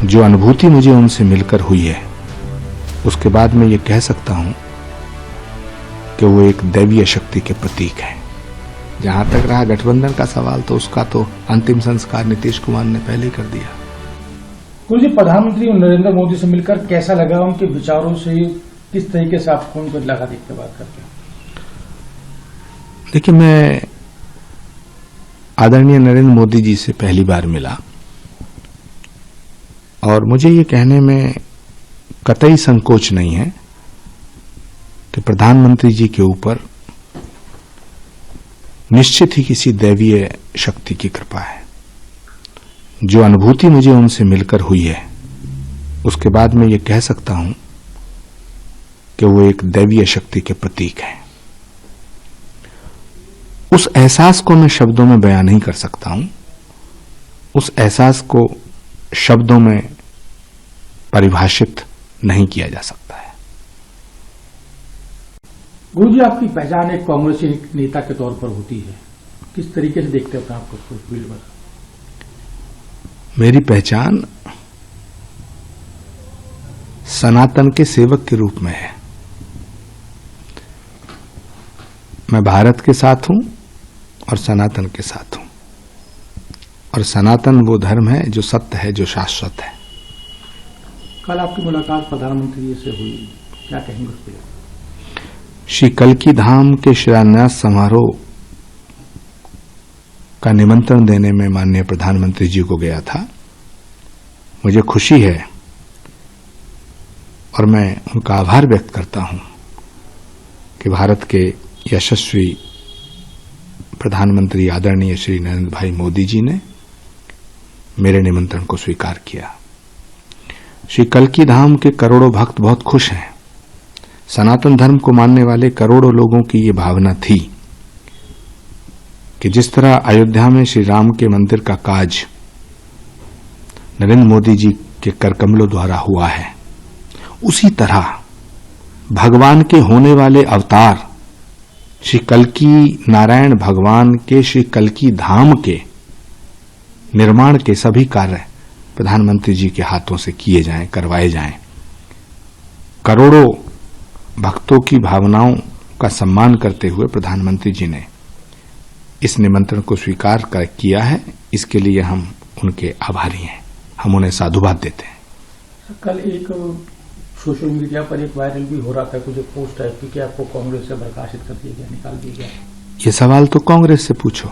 जो अनुभूति मुझे उनसे मिलकर हुई है, उसके बाद मैं ये कह सकता हूं कि वो एक दैवीय शक्ति के प्रतीक हैं। जहां तक रहा गठबंधन का सवाल, तो उसका तो अंतिम संस्कार नीतीश कुमार ने पहले ही कर दिया। गुरु जी, प्रधानमंत्री नरेंद्र मोदी से मिलकर कैसा लगा? उनके विचारों से किस तरीके से आपको उनको लगा देखते बात करके? देखिए, मैं आदरणीय नरेंद्र मोदी जी से पहली बार मिला और मुझे ये कहने में कतई संकोच नहीं है कि प्रधानमंत्री जी के ऊपर निश्चित ही किसी दैवीय शक्ति की कृपा है। जो अनुभूति मुझे उनसे मिलकर हुई है, उसके बाद मैं ये कह सकता हूं कि वो एक दैवीय शक्ति के प्रतीक हैं। उस एहसास को मैं शब्दों में बयान नहीं कर सकता हूं। उस एहसास को शब्दों में परिभाषित नहीं किया जा सकता है। गुरु जी, आपकी पहचान एक कांग्रेसी नेता के तौर पर होती है, किस तरीके से देखते हैं आपको फील्ड पर? मेरी पहचान सनातन के सेवक के रूप में है। मैं भारत के साथ हूं और सनातन के साथ हूं, और सनातन वो धर्म है जो सत्य है, जो शाश्वत है। कल आपकी मुलाकात प्रधानमंत्री जी से हुई, क्या कहेंगे उस पर? श्री कल्की धाम के शिलान्यास समारोह का निमंत्रण देने में माननीय प्रधानमंत्री जी को गया था। मुझे खुशी है और मैं उनका आभार व्यक्त करता हूं कि भारत के यशस्वी प्रधानमंत्री आदरणीय श्री नरेंद्र भाई मोदी जी ने मेरे निमंत्रण को स्वीकार किया। श्री कल्की धाम के करोड़ों भक्त बहुत खुश हैं। सनातन धर्म को मानने वाले करोड़ों लोगों की ये भावना थी कि जिस तरह अयोध्या में श्री राम के मंदिर का काज नरेंद्र मोदी जी के करकमलों द्वारा हुआ है, उसी तरह भगवान के होने वाले अवतार श्री कल्की नारायण भगवान के श्री कल्की धाम के निर्माण के सभी कार्य प्रधानमंत्री जी के हाथों से किए जाएं, करवाए जाएं। करोड़ों भक्तों की भावनाओं का सम्मान करते हुए प्रधानमंत्री जी ने इस निमंत्रण को स्वीकार किया है। इसके लिए हम उनके आभारी हैं, हम उन्हें साधुवाद देते हैं। कल एक सोशल मीडिया पर एक वायरल भी हो रहा था, कुछ पोस्ट टाइप की, कि आपको कांग्रेस से बर्खास्त कर दिया गया, निकाल दिया गया। ये सवाल तो कांग्रेस से पूछो।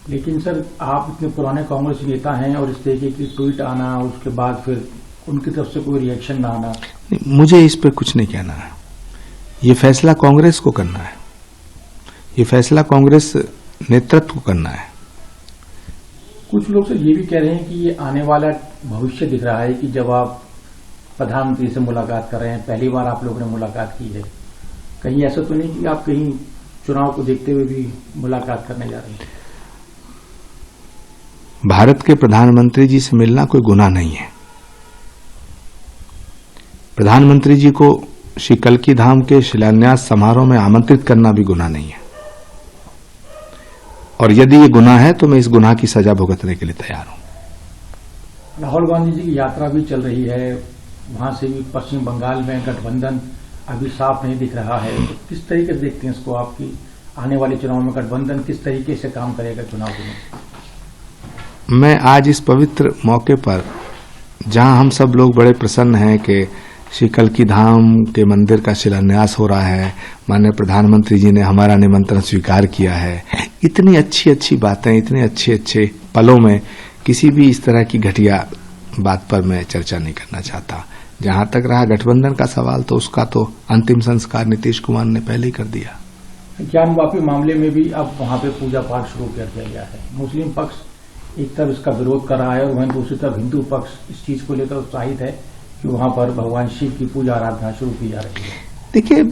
लेकिन सर, आप इतने पुराने कांग्रेस नेता हैं और इस तरीके की ट्वीट आना, उसके बाद फिर उनकी तरफ से कोई रिएक्शन ना आना, मुझे इस पर कुछ नहीं कहना है। ये फैसला कांग्रेस को करना है, ये फैसला कांग्रेस नेतृत्व को करना है। कुछ लोग सर ये भी कह रहे हैं कि ये आने वाला भविष्य दिख रहा है कि जब आप प्रधानमंत्री से मुलाकात कर रहे हैं, पहली बार आप लोगों ने मुलाकात की है, कहीं ऐसा तो नहीं कि आप कहीं चुनाव को देखते हुए भी मुलाकात करने जा रहे हैं? भारत के प्रधानमंत्री जी से मिलना कोई गुनाह नहीं है। प्रधानमंत्री जी को श्री कल्की धाम के शिलान्यास समारोह में आमंत्रित करना भी गुनाह नहीं है, और यदि ये गुनाह है तो मैं इस गुनाह की सजा भुगतने के लिए तैयार हूं। राहुल गांधी जी की यात्रा भी चल रही है, वहां से भी पश्चिम बंगाल में गठबंधन अभी साफ नहीं दिख रहा है, तो किस तरीके से देखते हैं इसको? आपकी आने वाले चुनाव में गठबंधन किस तरीके से काम करेगा चुनाव में? मैं आज इस पवित्र मौके पर, जहां हम सब लोग बड़े प्रसन्न हैं कि श्री कल्की धाम के मंदिर का शिलान्यास हो रहा है, माननीय प्रधानमंत्री जी ने हमारा निमंत्रण स्वीकार किया है, इतनी अच्छी अच्छी बातें, इतने अच्छे अच्छे पलों में किसी भी इस तरह की घटिया बात पर मैं चर्चा नहीं करना चाहता। जहां तक रहा गठबंधन का सवाल, तो उसका तो अंतिम संस्कार नीतीश कुमार ने पहले ही कर दिया। ज्ञानवापी मामले में भी अब वहां पे पूजा पाठ शुरू कर दिया गया है। मुस्लिम पक्ष एक तरफ इसका विरोध कर रहा है और वहीं दूसरी तरफ हिंदू पक्ष इस चीज को लेकर उत्साहित है कि वहां पर भगवान शिव की पूजा आराधना शुरू की जा रही है। देखिए,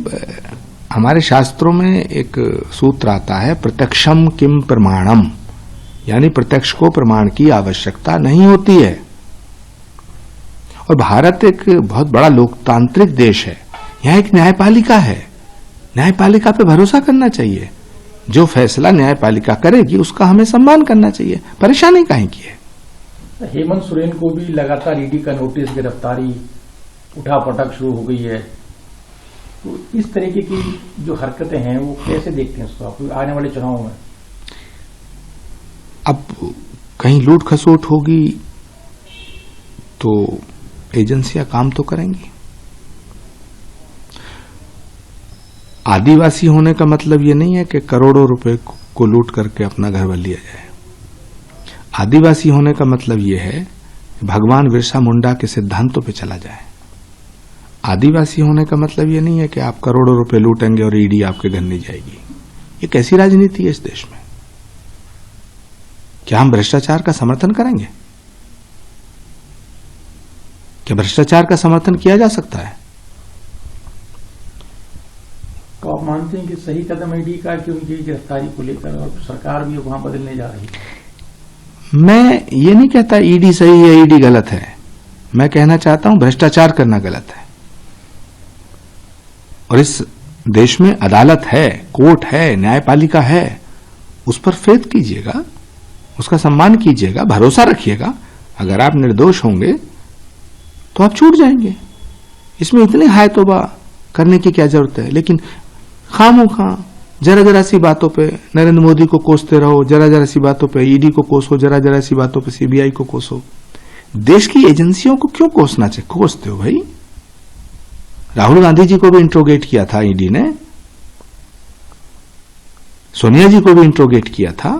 हमारे शास्त्रों में एक सूत्र आता है, प्रत्यक्षम किम प्रमाणम, यानी प्रत्यक्ष को प्रमाण की आवश्यकता नहीं होती है। और भारत एक बहुत बड़ा लोकतांत्रिक देश है, यहाँ एक न्यायपालिका है, न्यायपालिका पे भरोसा करना चाहिए। जो फैसला न्यायपालिका करेगी उसका हमें सम्मान करना चाहिए, परेशानी काहे की है। हेमंत सोरेन को भी लगातार ईडी का नोटिस, गिरफ्तारी, उठापटक शुरू हो गई है। तो इस तरीके की जो हरकतें हैं वो कैसे देखते हैं उसको आप आने वाले चुनाव में? अब कहीं लूट खसोट होगी तो एजेंसियां काम तो करेंगी। आदिवासी होने का मतलब ये नहीं है कि करोड़ों रुपए को लूट करके अपना घर बन लिया जाए। आदिवासी होने का मतलब ये है कि भगवान बिरसा मुंडा के सिद्धांतों पे चला जाए। आदिवासी होने का मतलब ये नहीं है कि आप करोड़ों रुपए लूटेंगे और ईडी आपके घर नहीं जाएगी। ये कैसी राजनीति है इस देश में? क्या हम भ्रष्टाचार का समर्थन करेंगे? क्या भ्रष्टाचार का समर्थन किया जा सकता है? तो आप मानते हैं कि सही कदम ईडी का कि उनकी गिरफ्तारी को लेकर, और सरकार भी वहां बदलने जा रही है? मैं ये नहीं कहता ईडी सही है, ईडी गलत है। मैं कहना चाहता हूं भ्रष्टाचार करना गलत है। और इस देश में अदालत है, कोर्ट है, न्यायपालिका है, उस पर फेथ कीजिएगा, उसका सम्मान कीजिएगा, भरोसा रखिएगा। अगर आप निर्दोष होंगे तो आप छूट जाएंगे। इसमें इतनी हाय तौबा करने की क्या जरूरत है? लेकिन खामोखा जरा जरा सी बातों पे नरेंद्र मोदी को कोसते रहो, जरा जरा सी बातों पे ईडी को कोसो, जरा जरा सी बातों पे सीबीआई को कोसो। देश की एजेंसियों को क्यों कोसना चाहिए? कोसते हो भाई। राहुल गांधी जी को भी इंट्रोगेट किया था ईडी ने, सोनिया जी को भी इंट्रोगेट किया था।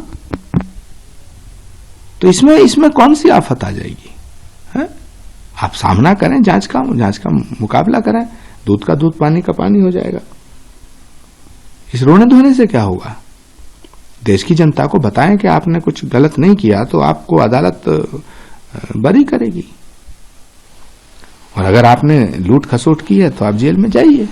तो इसमें कौन सी आफत आ जाएगी? है? आप सामना करें, जांच का मुकाबला करें, दूध का दूध, पानी का पानी हो जाएगा। इस रोने धोने से क्या होगा? देश की जनता को बताएं कि आपने कुछ गलत नहीं किया तो आपको अदालत बरी करेगी, और अगर आपने लूट खसोट की है तो आप जेल में जाइए।